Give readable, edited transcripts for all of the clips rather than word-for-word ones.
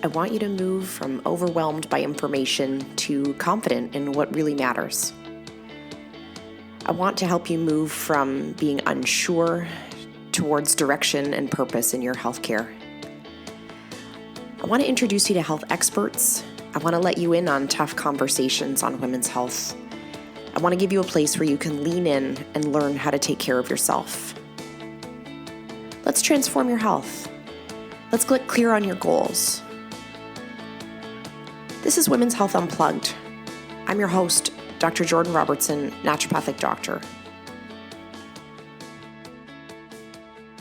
I want you to move from overwhelmed by information to confident in what really matters. I want to help you move from being unsure towards direction and purpose in your healthcare. I want to introduce you to health experts. I want to let you in on tough conversations on women's health. I want to give you a place where you can lean in and learn how to take care of yourself. Let's transform your health. Let's get clear on your goals. This is Women's Health Unplugged. I'm your host, Dr. Jordan Robertson, naturopathic doctor.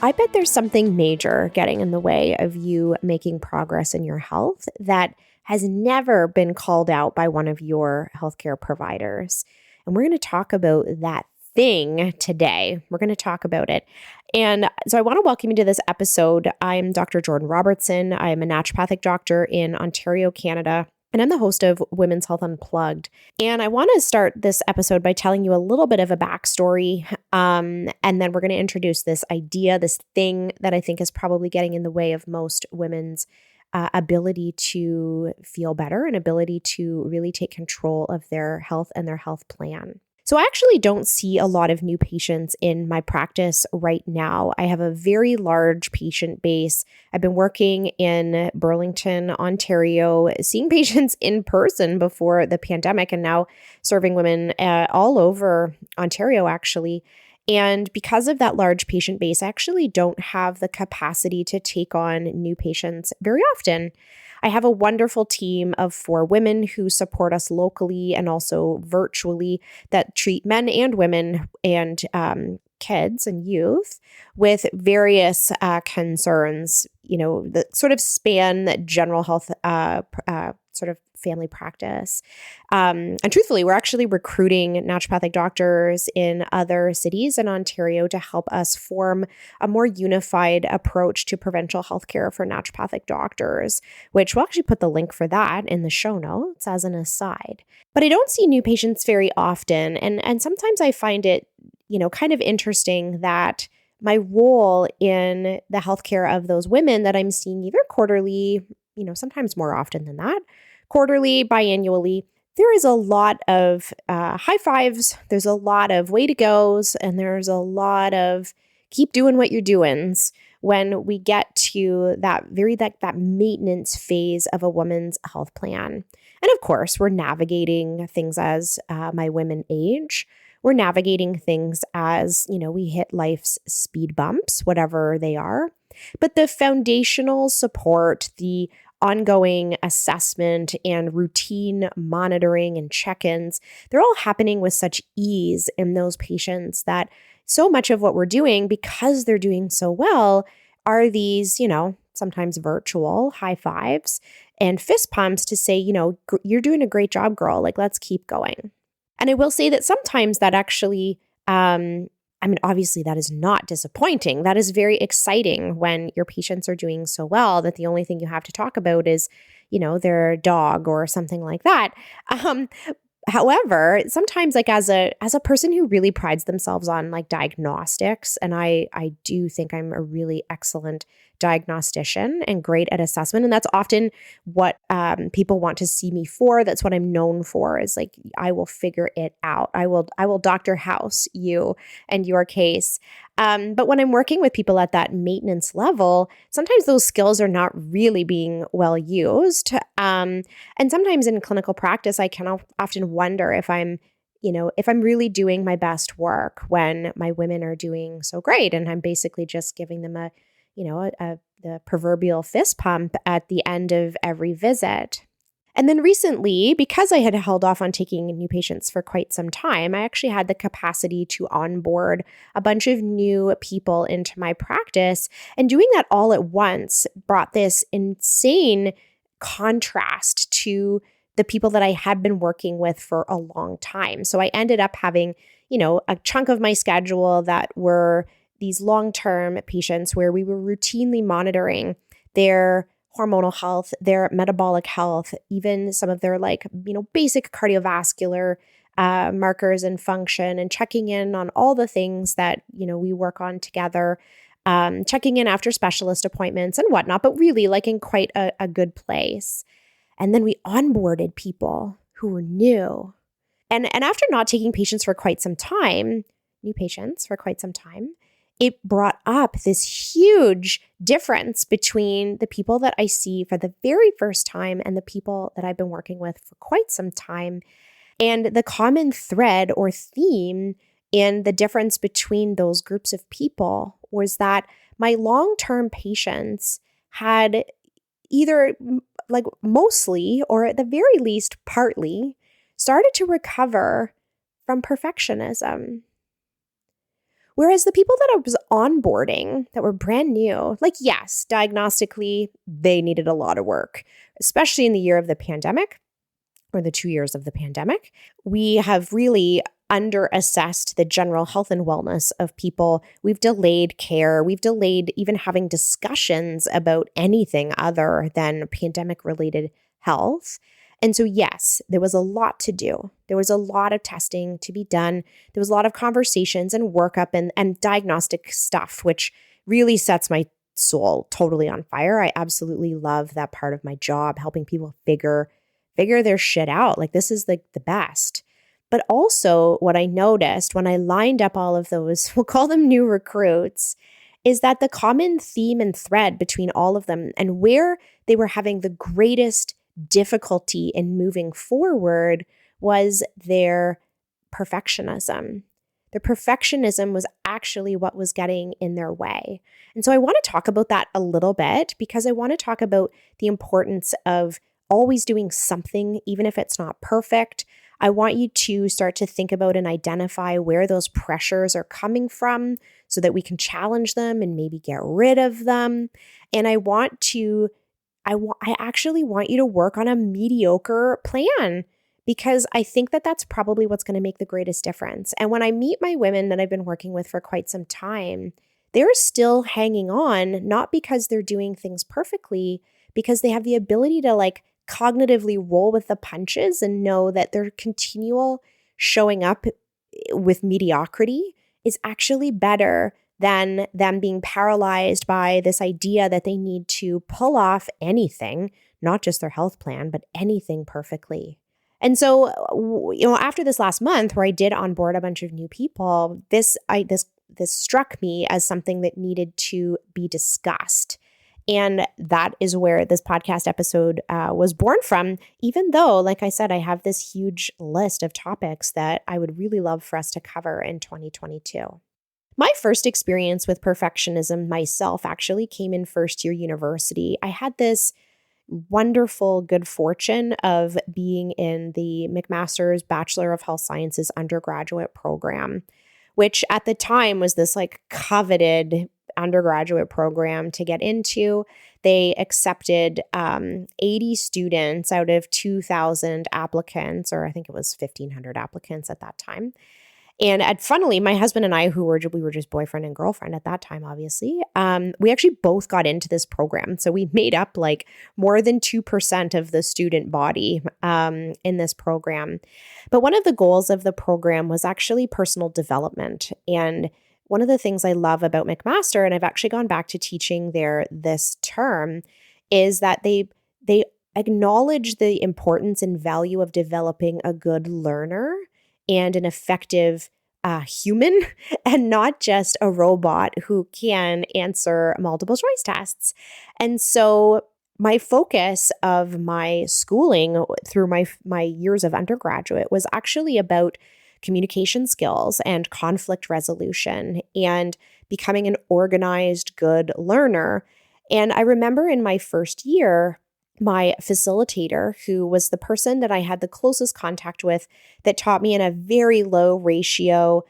I bet there's something major getting in the way of you making progress in your health that has never been called out by one of your healthcare providers. And we're going to talk about that thing today. We're going to talk about it. And so I want to welcome you to this episode. I'm Dr. Jordan Robertson. I'm a naturopathic doctor in Ontario, Canada. And I'm the host of Women's Health Unplugged. And I want to start this episode by telling you a little bit of a backstory. And then we're going to introduce this idea, this thing that I think is probably getting in the way of most women's ability to feel better and ability to really take control of their health and their health plan. So I actually don't see a lot of new patients in my practice right now. I have a very large patient base. I've been working in Burlington, Ontario, seeing patients in person before the pandemic and now serving women all over Ontario, actually. And because of that large patient base, I actually don't have the capacity to take on new patients very often. I have a wonderful team of 4 women who support us locally and also virtually that treat men and women and kids and youth with various concerns, that sort of span that general health sort of family practice. And truthfully, we're actually recruiting naturopathic doctors in other cities in Ontario to help us form a more unified approach to provincial healthcare for naturopathic doctors, which we'll actually put the link for that in the show notes as an aside. But I don't see new patients very often. And sometimes I find it, kind of interesting that my role in the healthcare of those women that I'm seeing either quarterly, sometimes more often than that, quarterly, biannually, there is a lot of high fives, there's a lot of way to goes, and there's a lot of keep doing what you're doings when we get to that maintenance phase of a woman's health plan. And of course, we're navigating things as my women age. We're navigating things as, we hit life's speed bumps, whatever they are. But the foundational support, the ongoing assessment and routine monitoring and check-ins, they're all happening with such ease in those patients that so much of what we're doing, because they're doing so well, are these, sometimes virtual high fives and fist pumps to say, you're doing a great job, girl. Like, let's keep going. And I will say that sometimes that actually, obviously that is not disappointing. That is very exciting when your patients are doing so well that the only thing you have to talk about is, their dog or something like that. However, sometimes as a person who really prides themselves on diagnostics, and I do think I'm a really excellent diagnostician and great at assessment. And that's often what people want to see me for. That's what I'm known for, is I will figure it out. I will Dr. House you and your case. But when I'm working with people at that maintenance level, sometimes those skills are not really being well used. And sometimes in clinical practice, I can often wonder if I'm really doing my best work when my women are doing so great. And I'm basically just giving them the proverbial fist pump at the end of every visit. And then recently, because I had held off on taking new patients for quite some time, I actually had the capacity to onboard a bunch of new people into my practice. And doing that all at once brought this insane contrast to the people that I had been working with for a long time. So I ended up having, a chunk of my schedule that were these long-term patients where we were routinely monitoring their hormonal health, their metabolic health, even some of their basic cardiovascular markers and function, and checking in on all the things that, we work on together checking in after specialist appointments and whatnot, but really like in quite a good place. And then we onboarded people who were new. And after not taking patients for quite some time, new patients for quite some time, it brought up this huge difference between the people that I see for the very first time and the people that I've been working with for quite some time. And the common thread or theme in the difference between those groups of people was that my long-term patients had either like mostly or at the very least partly started to recover from perfectionism. Whereas the people that I was onboarding that were brand new, like yes, diagnostically, they needed a lot of work, especially in the year of the pandemic or the 2 years of the pandemic. We have really underassessed the general health and wellness of people. We've delayed care. We've delayed even having discussions about anything other than pandemic-related health. And so, yes, there was a lot to do. There was a lot of testing to be done. There was a lot of conversations and workup and diagnostic stuff, which really sets my soul totally on fire. I absolutely love that part of my job, helping people figure their shit out. Like this is like the best. But also what I noticed when I lined up all of those, we'll call them new recruits, is that the common theme and thread between all of them and where they were having the greatest difficulty in moving forward was their perfectionism. Their perfectionism was actually what was getting in their way. And so I want to talk about that a little bit because I want to talk about the importance of always doing something, even if it's not perfect. I want you to start to think about and identify where those pressures are coming from so that we can challenge them and maybe get rid of them. And I actually want you to work on a mediocre plan because I think that that's probably what's going to make the greatest difference. And when I meet my women that I've been working with for quite some time, they're still hanging on, not because they're doing things perfectly, because they have the ability to like cognitively roll with the punches and know that their continual showing up with mediocrity is actually better than them being paralyzed by this idea that they need to pull off anything, not just their health plan, but anything perfectly. And so, after this last month where I did onboard a bunch of new people, this struck me as something that needed to be discussed. And that is where this podcast episode was born from, even though, like I said, I have this huge list of topics that I would really love for us to cover in 2022. My first experience with perfectionism myself actually came in first year university. I had this wonderful good fortune of being in the McMaster's Bachelor of Health Sciences undergraduate program, which at the time was this like coveted undergraduate program to get into. They accepted 80 students out of 2,000 applicants, or I think it was 1,500 applicants at that time. And funnily, my husband and I, we were just boyfriend and girlfriend at that time, obviously, we actually both got into this program. So we made up like more than 2% of the student body in this program. But one of the goals of the program was actually personal development. And one of the things I love about McMaster, and I've actually gone back to teaching there this term, is that they acknowledge the importance and value of developing a good learner and an effective human and not just a robot who can answer multiple choice tests. And so my focus of my schooling through my years of undergraduate was actually about communication skills and conflict resolution and becoming an organized, good learner. And I remember in my first year, my facilitator, who was the person that I had the closest contact with that taught me in a very low ratio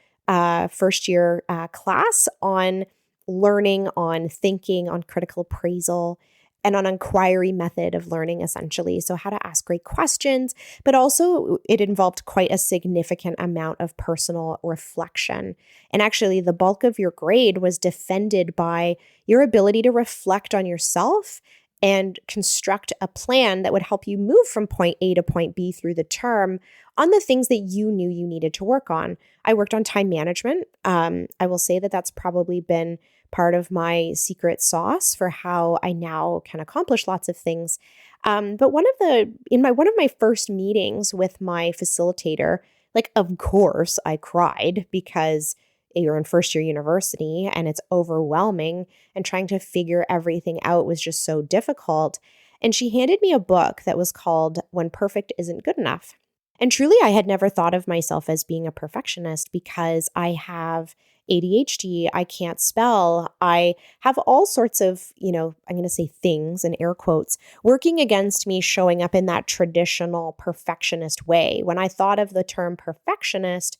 first year class on learning, on thinking, on critical appraisal, and on inquiry method of learning, essentially. So how to ask great questions, but also it involved quite a significant amount of personal reflection. And actually, the bulk of your grade was defended by your ability to reflect on yourself and construct a plan that would help you move from point A to point B through the term on the things that you knew you needed to work on. I worked on time management. I will say that that's probably been part of my secret sauce for how I now can accomplish lots of things. But one of my first meetings with my facilitator, like, of course, I cried because you're in first year university and it's overwhelming, and trying to figure everything out was just so difficult. And she handed me a book that was called When Perfect Isn't Good Enough. And truly, I had never thought of myself as being a perfectionist because I have ADHD, I can't spell, I have all sorts of, I'm going to say things in air quotes, working against me showing up in that traditional perfectionist way. When I thought of the term perfectionist,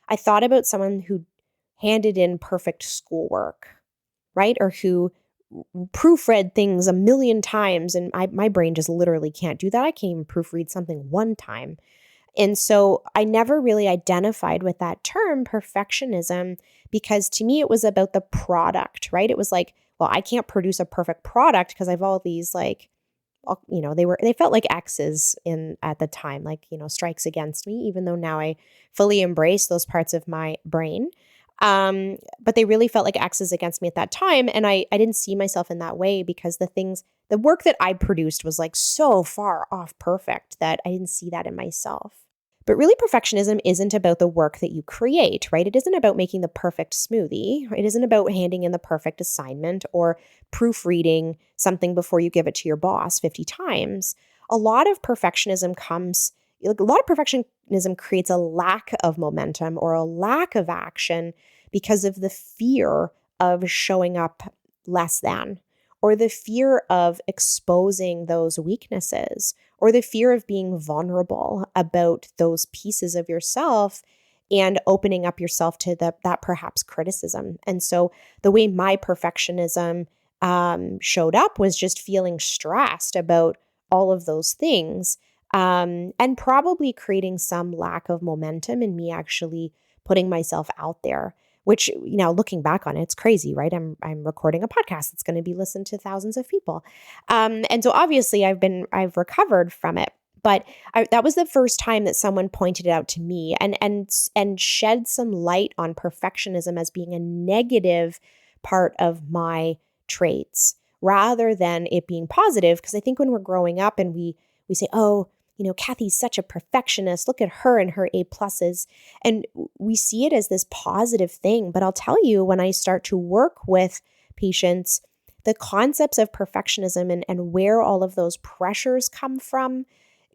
I thought about someone who handed in perfect schoolwork, right? Or who proofread things a million times. And my brain just literally can't do that. I can't even proofread something one time. And so I never really identified with that term, perfectionism, because to me it was about the product, right? It was like, well, I can't produce a perfect product because I've all these they felt like X's in at the time, like, strikes against me, even though now I fully embrace those parts of my brain. But they really felt like X's against me at that time. And I didn't see myself in that way because the work that I produced was like so far off perfect that I didn't see that in myself. But really, perfectionism isn't about the work that you create, right? It isn't about making the perfect smoothie. It isn't about handing in the perfect assignment or proofreading something before you give it to your boss 50 times. A lot of perfectionism creates a lack of momentum or a lack of action because of the fear of showing up less than, or the fear of exposing those weaknesses, or the fear of being vulnerable about those pieces of yourself and opening up yourself to that perhaps criticism. And so the way my perfectionism showed up was just feeling stressed about all of those things, and probably creating some lack of momentum in me actually putting myself out there. Which, looking back on it, it's crazy, right? I'm recording a podcast that's going to be listened to thousands of people, and so obviously I've recovered from it. But that was the first time that someone pointed it out to me and shed some light on perfectionism as being a negative part of my traits rather than it being positive. Because I think when we're growing up and we say, oh, Kathy's such a perfectionist. Look at her and her A pluses. And we see it as this positive thing. But I'll tell you, when I start to work with patients, the concepts of perfectionism and where all of those pressures come from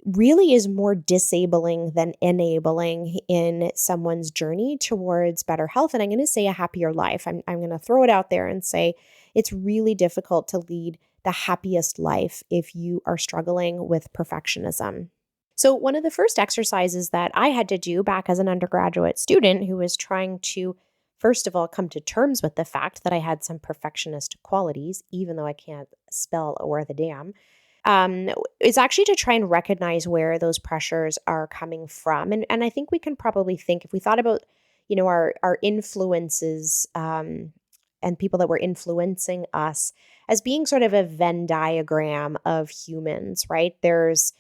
really is more disabling than enabling in someone's journey towards better health. And I'm going to say a happier life. I'm going to throw it out there and say it's really difficult to lead the happiest life if you are struggling with perfectionism. So one of the first exercises that I had to do back as an undergraduate student who was trying to, first of all, come to terms with the fact that I had some perfectionist qualities, even though I can't spell or the damn, is actually to try and recognize where those pressures are coming from. And I think we can probably think, if we thought about, our influences and people that were influencing us as being sort of a Venn diagram of humans, right? There's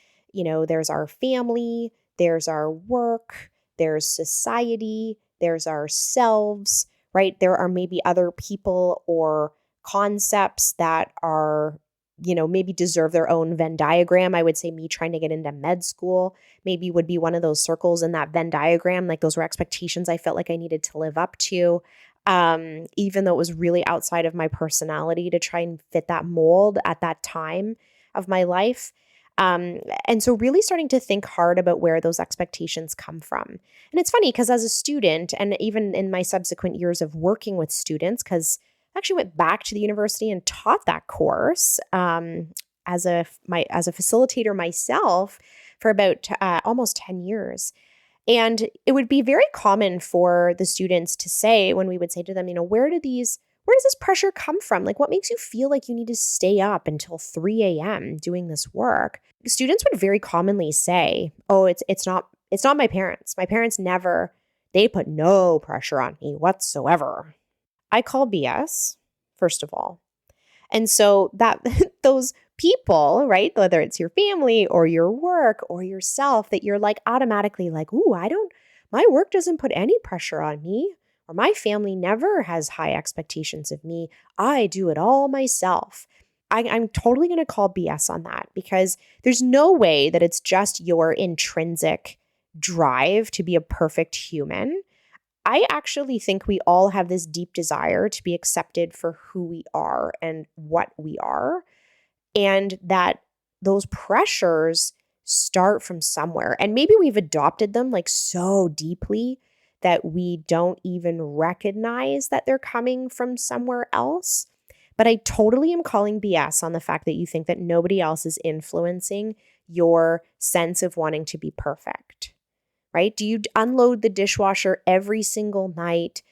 our family, there's our work, there's society, there's ourselves, right? There are maybe other people or concepts that are, maybe deserve their own Venn diagram. I would say me trying to get into med school maybe would be one of those circles in that Venn diagram. Like, those were expectations I felt like I needed to live up to. Even though it was really outside of my personality to try and fit that mold at that time of my life. And so really starting to think hard about where those expectations come from. And it's funny because as a student, and even in my subsequent years of working with students, because I actually went back to the university and taught that course as a facilitator myself for about almost 10 years. And it would be very common for the students to say, when we would say to them, where does this pressure come from? Like, what makes you feel like you need to stay up until 3 a.m. doing this work? Students would very commonly say, oh, it's not my parents. My parents they put no pressure on me whatsoever. I call BS, first of all. And so that those people, right, whether it's your family or your work or yourself, that you're like automatically like, ooh, my work doesn't put any pressure on me. or my family never has high expectations of me. I do it all myself. I'm totally going to call BS on that, because there's no way that it's just your intrinsic drive to be a perfect human. I actually think we all have this deep desire to be accepted for who we are and what we are, and that those pressures start from somewhere. And maybe we've adopted them like so deeply that we don't even recognize that they're coming from somewhere else. But I totally am calling BS on the fact that you think that nobody else is influencing your sense of wanting to be perfect, right? Do you unload the dishwasher every single night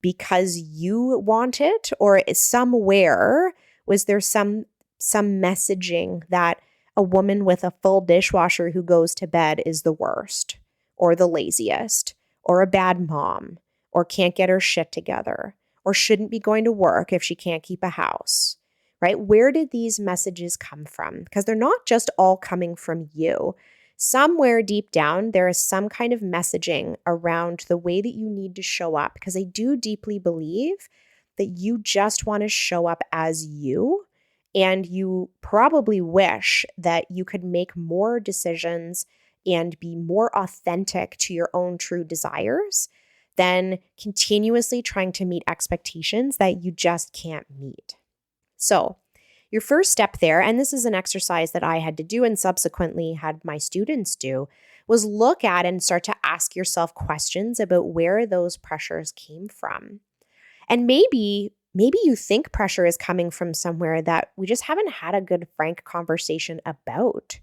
because you want it? Or somewhere was there some messaging that a woman with a full dishwasher who goes to bed is the worst, or the laziest, or a bad mom, or can't get her shit together, or shouldn't be going to work if she can't keep a house, right? Where did these messages come from? Because they're not just all coming from you. Somewhere deep down, there is some kind of messaging around the way that you need to show up, because I do deeply believe that you just want to show up as you. And you probably wish that you could make more decisions and be more authentic to your own true desires than continuously trying to meet expectations that you just can't meet. So, your first step there, and this is an exercise that I had to do and subsequently had my students do, was look at and start to ask yourself questions about where those pressures came from. And maybe you think pressure is coming from somewhere that we just haven't had a good, frank conversation about,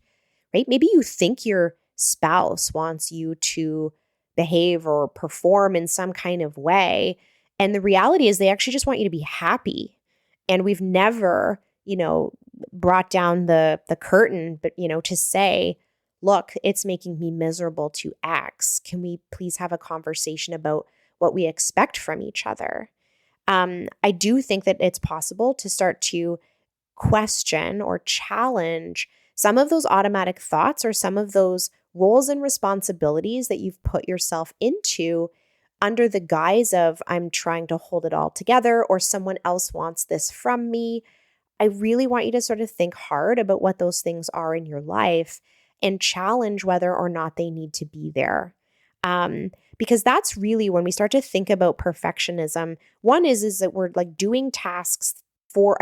right? Maybe you think your spouse wants you to behave or perform in some kind of way. And the reality is they actually just want you to be happy. And we've never, brought down the curtain, but, to say, look, it's making me miserable to X. Can we please have a conversation about what we expect from each other? I do think that it's possible to start to question or challenge some of those automatic thoughts or some of those roles and responsibilities that you've put yourself into under the guise of I'm trying to hold it all together, or someone else wants this from me. I really want you to sort of think hard about what those things are in your life and challenge whether or not they need to be there. Because that's really when we start to think about perfectionism. One is that we're like doing tasks for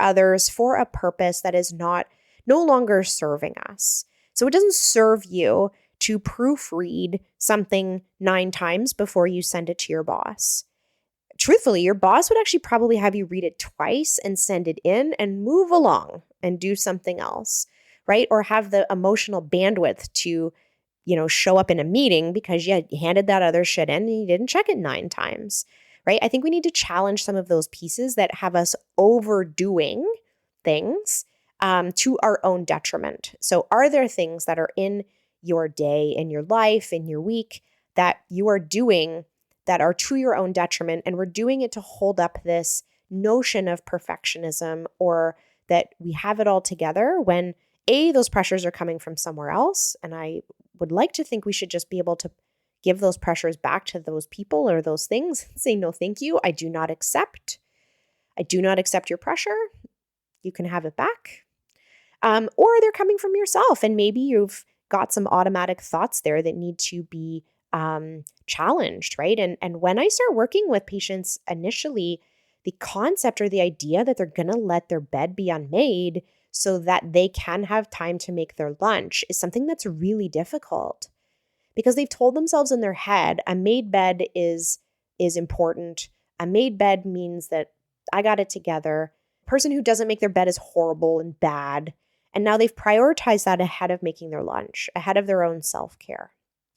others, for a purpose that is no longer serving us. So it doesn't serve you to proofread something 9 times before you send it to your boss. Truthfully, your boss would actually probably have you read it twice and send it in and move along and do something else, right? Or have the emotional bandwidth to show up in a meeting because you handed that other shit in and you didn't check it 9 times, right? I think we need to challenge some of those pieces that have us overdoing things to our own detriment. So are there things that are in your day, in your life, in your week that you are doing that are to your own detriment, and we're doing it to hold up this notion of perfectionism, or that we have it all together when those pressures are coming from somewhere else. And I would like to think we should just be able to give those pressures back to those people or those things, say, no, thank you. I do not accept your pressure. You can have it back. Or they're coming from yourself, and maybe you've got some automatic thoughts there that need to be challenged, right? And when I start working with patients initially, the concept or the idea that they're going to let their bed be unmade so that they can have time to make their lunch is something that's really difficult, because they've told themselves in their head, a made bed is important. A made bed means that I got it together. A person who doesn't make their bed is horrible and bad. And now they've prioritized that ahead of making their lunch, ahead of their own self-care.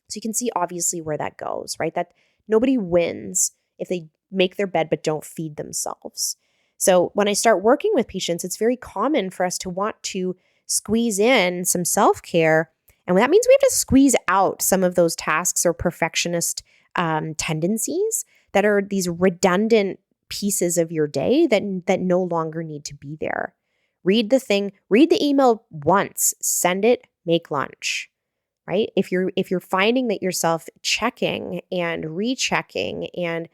So you can see obviously where that goes, right? That nobody wins if they make their bed but don't feed themselves. So when I start working with patients, it's very common for us to want to squeeze in some self-care. And that means we have to squeeze out some of those tasks or perfectionist tendencies that are these redundant pieces of your day that no longer need to be there. Read the email once, send it, make lunch, right? If you're finding that yourself checking and rechecking and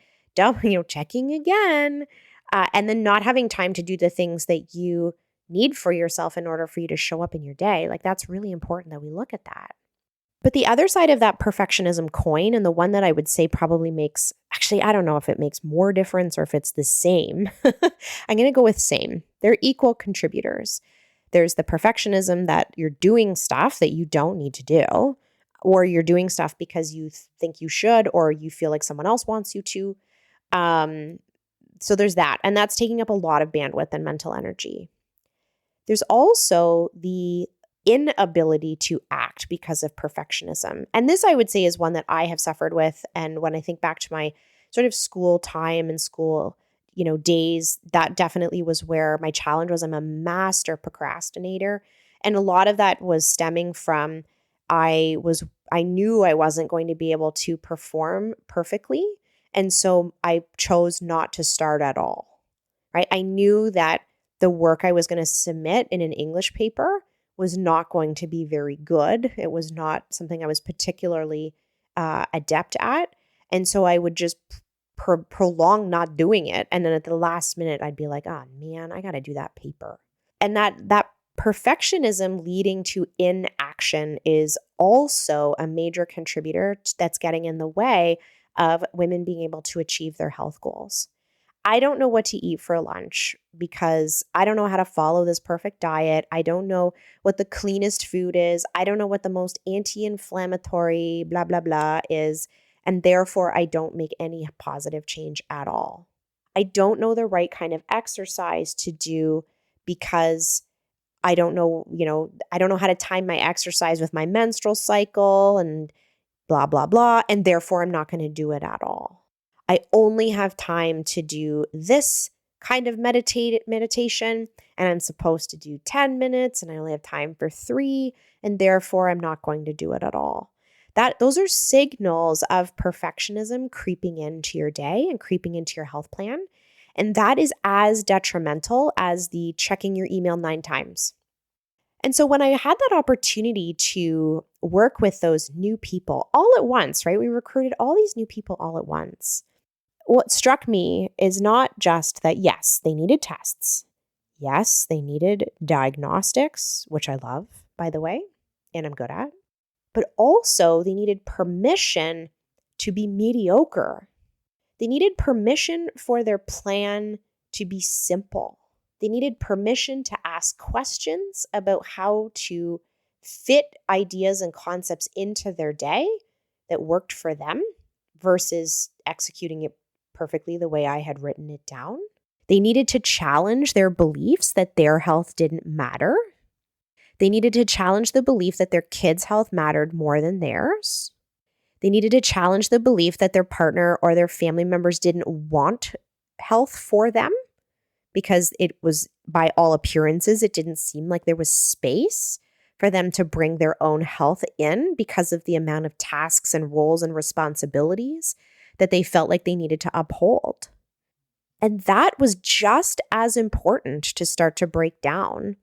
checking again, and then not having time to do the things that you need for yourself in order for you to show up in your day. Like, that's really important that we look at that. But the other side of that perfectionism coin, and the one that I would say probably makes, actually, I don't know if it makes more difference or if it's the same. I'm going to go with same. They're equal contributors. There's the perfectionism that you're doing stuff that you don't need to do, or you're doing stuff because you think you should, or you feel like someone else wants you to. So there's that. And that's taking up a lot of bandwidth and mental energy. There's also the inability to act because of perfectionism. And this, I would say, is one that I have suffered with. And when I think back to my sort of school time and school, days, that definitely was where my challenge was. I'm a master procrastinator. And a lot of that was stemming from I knew I wasn't going to be able to perform perfectly. And so I chose not to start at all, right? I knew that the work I was going to submit in an English paper was not going to be very good. It was not something I was particularly adept at. And so I would just prolong not doing it. And then at the last minute, I'd be like, oh man, I got to do that paper. And that perfectionism leading to inaction is also a major contributor that's getting in the way of women being able to achieve their health goals. I don't know what to eat for lunch because I don't know how to follow this perfect diet. I don't know what the cleanest food is. I don't know what the most anti-inflammatory blah, blah, blah is. And therefore, I don't make any positive change at all. I don't know the right kind of exercise to do because I don't know, I don't know how to time my exercise with my menstrual cycle and blah, blah, blah. And therefore, I'm not going to do it at all. I only have time to do this kind of meditation, and I'm supposed to do 10 minutes, and I only have time for 3, and therefore I'm not going to do it at all. Those are signals of perfectionism creeping into your day and creeping into your health plan, and that is as detrimental as the checking your email 9 times. And so when I had that opportunity to work with those new people all at once, right? We recruited all these new people all at once. What struck me is not just that, yes, they needed tests. Yes, they needed diagnostics, which I love, by the way, and I'm good at. But also they needed permission to be mediocre. They needed permission for their plan to be simple. They needed permission to ask questions about how to fit ideas and concepts into their day that worked for them versus executing it perfectly the way I had written it down. They needed to challenge their beliefs that their health didn't matter. They needed to challenge the belief that their kids' health mattered more than theirs. They needed to challenge the belief that their partner or their family members didn't want health for them because it was, by all appearances, it didn't seem like there was space for them to bring their own health in because of the amount of tasks and roles and responsibilities that they felt like they needed to uphold. And that was just as important to start to break down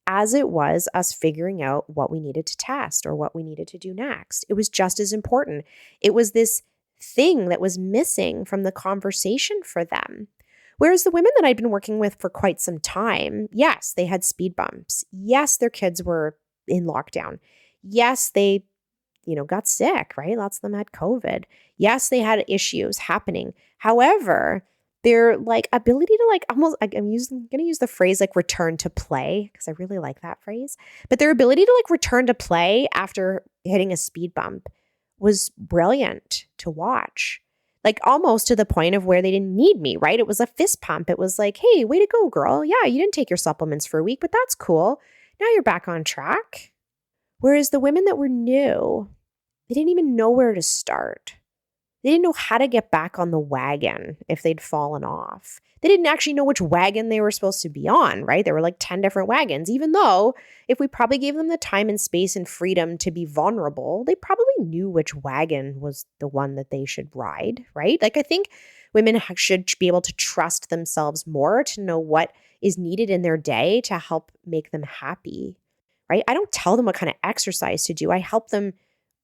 as it was us figuring out what we needed to test or what we needed to do next. It was just as important. It was this thing that was missing from the conversation for them. Whereas the women that I'd been working with for quite some time, yes, they had speed bumps. Yes, their kids were in lockdown. Yes, they got sick, right? Lots of them had COVID. Yes, they had issues happening. However, their ability to almost, I'm going to use the phrase return to play because I really like that phrase. But their ability to return to play after hitting a speed bump was brilliant to watch. Almost to the point of where they didn't need me, right? It was a fist pump. It was like, hey, way to go, girl. Yeah, you didn't take your supplements for a week, but that's cool. Now you're back on track. Whereas the women that were new, they didn't even know where to start. They didn't know how to get back on the wagon if they'd fallen off. They didn't actually know which wagon they were supposed to be on, right? There were 10 different wagons, even though if we probably gave them the time and space and freedom to be vulnerable, they probably knew which wagon was the one that they should ride, right? I think women should be able to trust themselves more to know what is needed in their day to help make them happy, right? I don't tell them what kind of exercise to do. I help them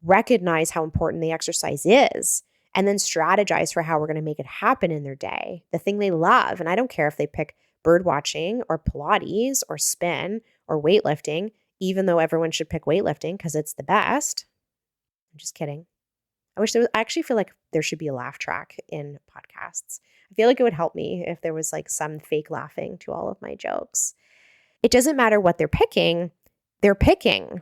recognize how important the exercise is and then strategize for how we're going to make it happen in their day, the thing they love. And I don't care if they pick bird watching or Pilates or spin or weightlifting, even though everyone should pick weightlifting because it's the best. I'm just kidding. I actually feel like there should be a laugh track in podcasts. I feel like it would help me if there was like some fake laughing to all of my jokes. It doesn't matter what they're picking,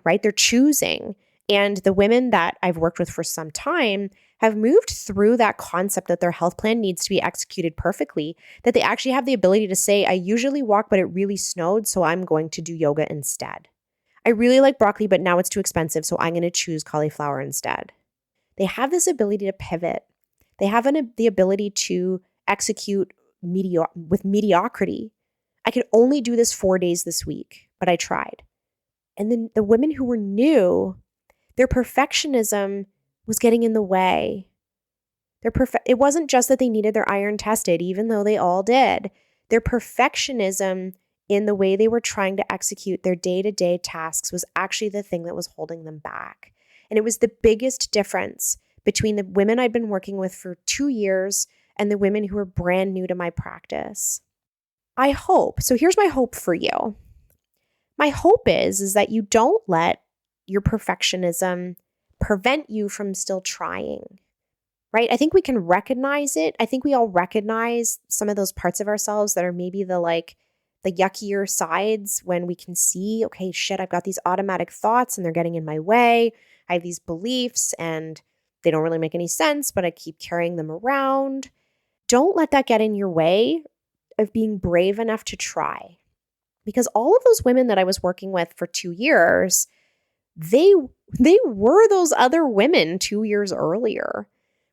right? They're choosing. And the women that I've worked with for some time have moved through that concept that their health plan needs to be executed perfectly, that they actually have the ability to say, I usually walk, but it really snowed, so I'm going to do yoga instead. I really like broccoli, but now it's too expensive, so I'm going to choose cauliflower instead. They have this ability to pivot. They have the ability to execute with mediocrity. I could only do this 4 days this week, but I tried. And then the women who were new, their perfectionism was getting in the way. It wasn't just that they needed their iron tested, even though they all did. Their perfectionism in the way they were trying to execute their day-to-day tasks was actually the thing that was holding them back. And it was the biggest difference between the women I'd been working with for 2 years and the women who were brand new to my practice. I hope, so here's my hope for you. My hope is that you don't let your perfectionism prevent you from still trying, right? I think we can recognize it. I think we all recognize some of those parts of ourselves that are maybe the yuckier sides when we can see, okay, shit, I've got these automatic thoughts and they're getting in my way. I have these beliefs and they don't really make any sense, but I keep carrying them around. Don't let that get in your way of being brave enough to try. Because all of those women that I was working with for 2 years, they were those other women 2 years earlier,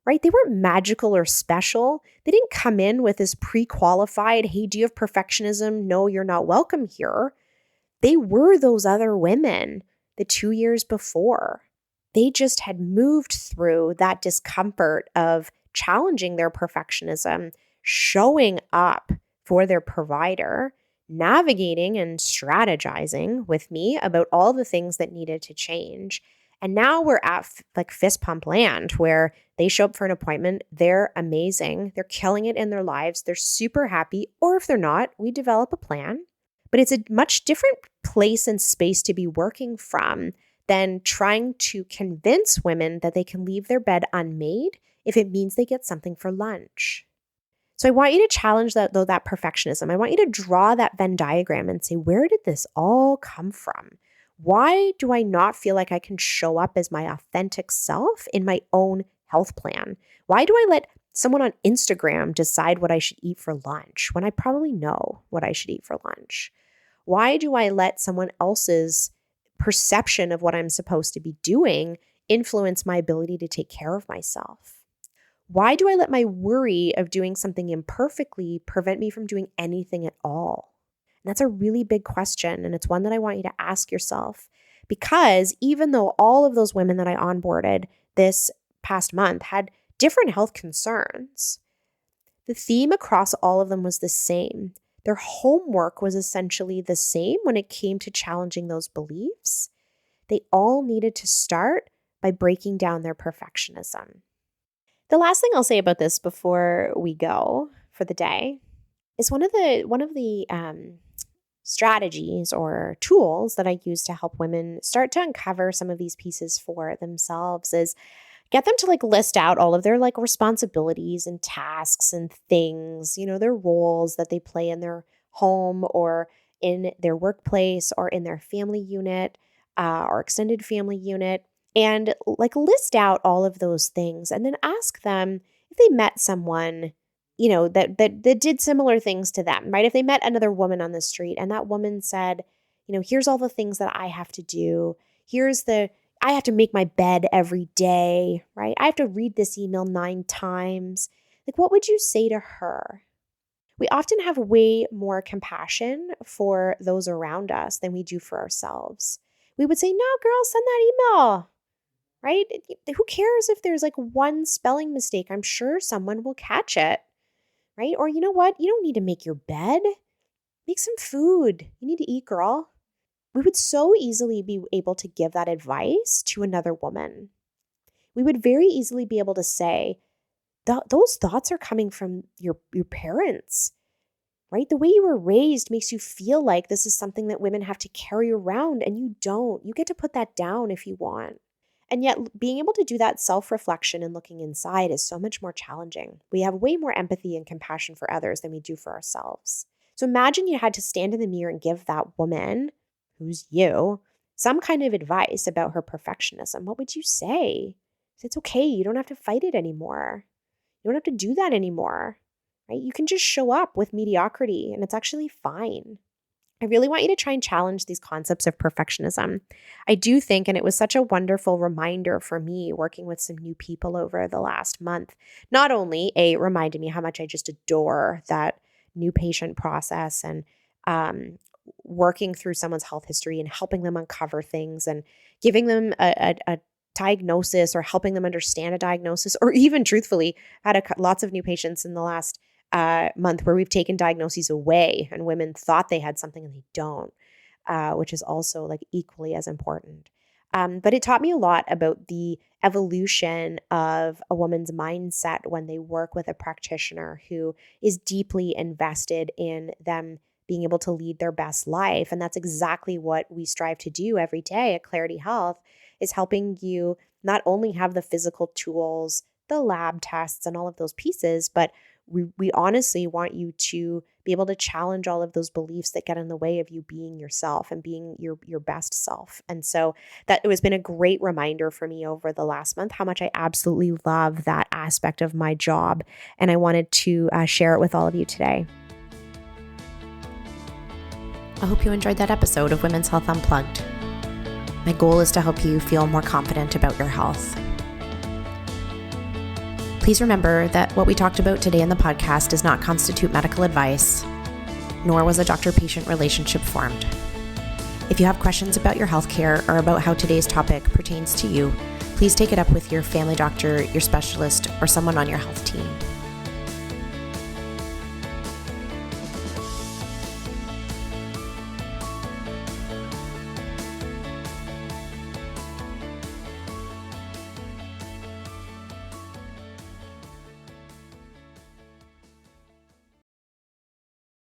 right? They weren't magical or special. They didn't come in with this pre-qualified, hey, do you have perfectionism? No, you're not welcome here. They were those other women the 2 years before. They just had moved through that discomfort of challenging their perfectionism, showing up for their provider, navigating and strategizing with me about all the things that needed to change. And now we're at fist pump land where they show up for an appointment. They're amazing. They're killing it in their lives. They're super happy. Or if they're not, we develop a plan. But it's a much different place and space to be working from than trying to convince women that they can leave their bed unmade if it means they get something for lunch. So I want you to challenge that perfectionism. I want you to draw that Venn diagram and say, where did this all come from? Why do I not feel like I can show up as my authentic self in my own health plan? Why do I let someone on Instagram decide what I should eat for lunch when I probably know what I should eat for lunch? Why do I let someone else's perception of what I'm supposed to be doing influence my ability to take care of myself? Why do I let my worry of doing something imperfectly prevent me from doing anything at all? And that's a really big question, and it's one that I want you to ask yourself, because even though all of those women that I onboarded this past month had different health concerns, the theme across all of them was the same. Their homework was essentially the same when it came to challenging those beliefs. They all needed to start by breaking down their perfectionism. The last thing I'll say about this before we go for the day is one of the strategies or tools that I use to help women start to uncover some of these pieces for themselves is get them to list out all of their responsibilities and tasks and things, their roles that they play in their home or in their workplace or in their family unit or extended family unit, and list out all of those things and then ask them if they met someone, that did similar things to them, right? If they met another woman on the street and that woman said, here's all the things that I have to do. I have to make my bed every day, right? I have to read this email 9 times. What would you say to her? We often have way more compassion for those around us than we do for ourselves. We would say, no, girl, send that email, right? Who cares if there's one spelling mistake? I'm sure someone will catch it, right? Or you know what? You don't need to make your bed. Make some food. You need to eat, girl. We would so easily be able to give that advice to another woman. We would very easily be able to say, those thoughts are coming from your parents, right? The way you were raised makes you feel like this is something that women have to carry around, and you don't. You get to put that down if you want. And yet being able to do that self-reflection and looking inside is so much more challenging. We have way more empathy and compassion for others than we do for ourselves. So imagine you had to stand in the mirror and give that woman, who's you, some kind of advice about her perfectionism. What would you say? It's okay. You don't have to fight it anymore. You don't have to do that anymore, right? You can just show up with mediocrity and it's actually fine. I really want you to try and challenge these concepts of perfectionism. I do think, and it was such a wonderful reminder for me working with some new people over the last month, not only reminded me how much I just adore that new patient process and working through someone's health history and helping them uncover things and giving them a diagnosis or helping them understand a diagnosis, or even truthfully, had lots of new patients in the last month where we've taken diagnoses away and women thought they had something and they don't, which is also like equally as important. But it taught me a lot about the evolution of a woman's mindset when they work with a practitioner who is deeply invested in them being able to lead their best life. And that's exactly what we strive to do every day at Clarity Health, is helping you not only have the physical tools, the lab tests, and all of those pieces, but we honestly want you to be able to challenge all of those beliefs that get in the way of you being yourself and being your best self. And so that it has been a great reminder for me over the last month how much I absolutely love that aspect of my job. And I wanted to share it with all of you today. I hope you enjoyed that episode of Women's Health Unplugged. My goal is to help you feel more confident about your health. Please remember that what we talked about today in the podcast does not constitute medical advice, nor was a doctor-patient relationship formed. If you have questions about your healthcare or about how today's topic pertains to you, please take it up with your family doctor, your specialist, or someone on your health team.